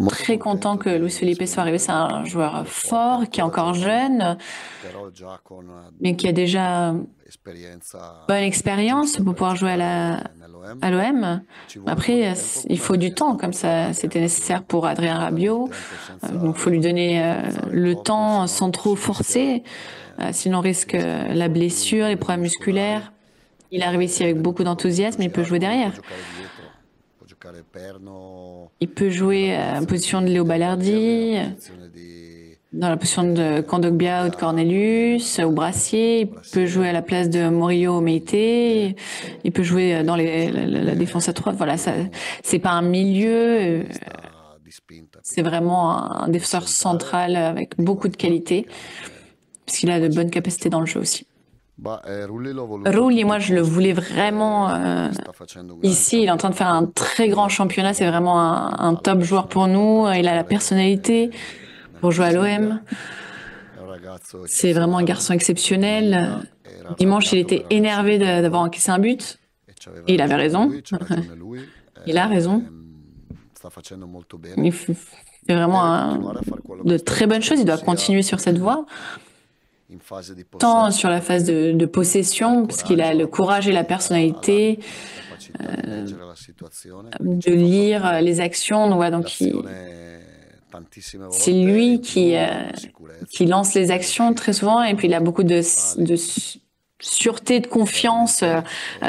Très content que Luis Felipe soit arrivé. C'est un joueur fort, qui est encore jeune, mais qui a déjà bonne expérience pour pouvoir jouer à l'OM. Après, il faut du temps, comme ça c'était nécessaire pour Adrien Rabiot. Donc il faut lui donner le temps sans trop forcer, sinon on risque la blessure, les problèmes musculaires. Il arrive ici avec beaucoup d'enthousiasme, il peut jouer derrière. Il peut jouer en position de Léo Balerdi, dans la position de Kondogbia ou de Cornelius, ou Brassier. Il peut jouer à la place de Murillo ou Meite. Il peut jouer dans la défense à 3. Voilà, c'est pas un milieu. C'est vraiment un défenseur central avec beaucoup de qualité, parce qu'il a de bonnes capacités dans le jeu aussi. Rulli, moi, je le voulais vraiment ici. Il est en train de faire un très grand championnat. C'est vraiment un top joueur pour nous. Il a la personnalité pour jouer à l'OM. C'est vraiment un garçon exceptionnel. Dimanche, il était énervé d'avoir encaissé un but. Et il avait raison. Il a raison. Il fait vraiment de très bonnes choses. Il doit continuer sur cette voie. Tant sur la phase de possession, parce qu'il a le courage et la personnalité de lire les actions. Donc, voilà, c'est lui qui lance les actions très souvent, et puis il a beaucoup de sûreté, de confiance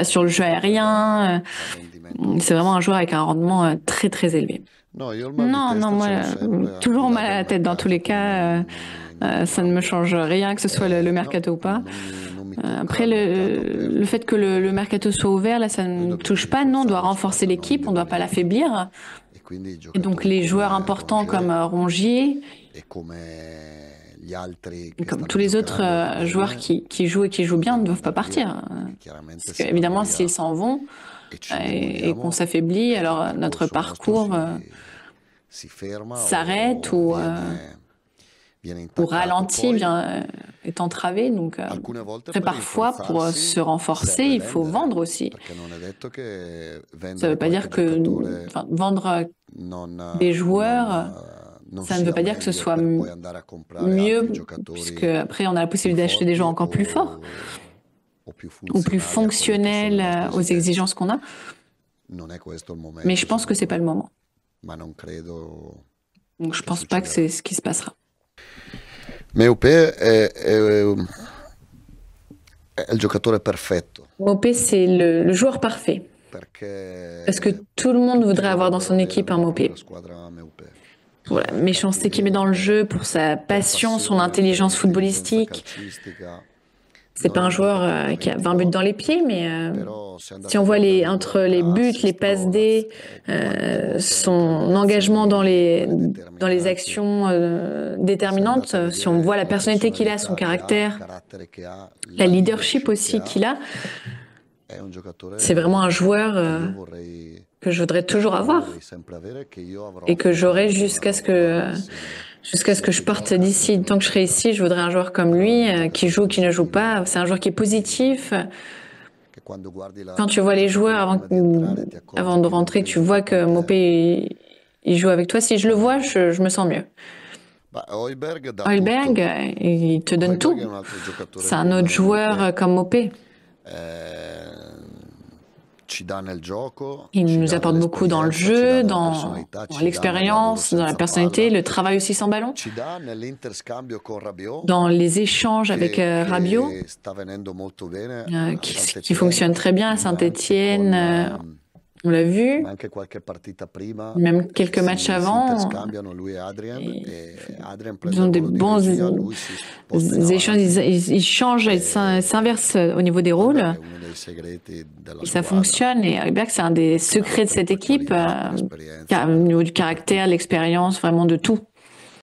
sur le jeu aérien. C'est vraiment un joueur avec un rendement très très élevé. Non, moi, toujours mal à la tête dans tous les cas. Ça ne me change rien, que ce soit le mercato ou pas. Après, le fait que le mercato soit ouvert, là, ça ne me touche pas. Non, on doit renforcer l'équipe, on ne doit pas l'affaiblir. Et donc, les joueurs importants comme Rongier, comme tous les autres joueurs qui jouent et qui jouent bien, ne doivent pas partir. Parce qu'évidemment, s'ils s'en vont et qu'on s'affaiblit, alors notre parcours s'arrête ou ralentit, est entravé. Donc, très parfois, pour se renforcer, il faut vendre aussi. Ça ne veut pas dire que vendre des joueurs, ça ne veut pas dire que ce soit mieux, puisque après, on a la possibilité d'acheter des joueurs encore plus forts ou plus fonctionnels aux exigences qu'on a. Mais je pense que c'est pas le moment. Donc, je pense pas que c'est ce qui se passera. Mopé è il giocatore perfetto. Mopé, c'est le joueur parfait. Parce que tout le monde voudrait avoir dans son équipe un Mopé. Pour la méchanceté qu'il met dans le jeu, pour sa passion, son intelligence footballistique. C'est pas un joueur qui a 20 buts dans les pieds, mais si on voit entre les buts, les passes D, son engagement dans les actions déterminantes, si on voit la personnalité qu'il a, son caractère, la leadership aussi qu'il a, c'est vraiment un joueur que je voudrais toujours avoir et que j'aurai jusqu'à ce que je parte d'ici. Tant que je serai ici, je voudrais un joueur comme lui, qui joue, qui ne joue pas. C'est un joueur qui est positif. Quand tu vois les joueurs avant de rentrer, tu vois que Mopé il joue avec toi. Si je le vois, je me sens mieux. Højbjerg, il te donne tout. C'est un autre joueur comme Mopé. Il nous apporte beaucoup dans le jeu, dans l'expérience, dans la personnalité, le travail aussi sans ballon, dans les échanges avec Rabiot, qui fonctionne très bien à Saint-Étienne. On l'a vu, même quelques matchs avant. Ils ont des bons échanges, ils changent, ils s'inversent au niveau des rôles. Et ça fonctionne. Et Højbjerg, c'est un des secrets de cette équipe, au niveau du caractère, l'expérience, vraiment de tout.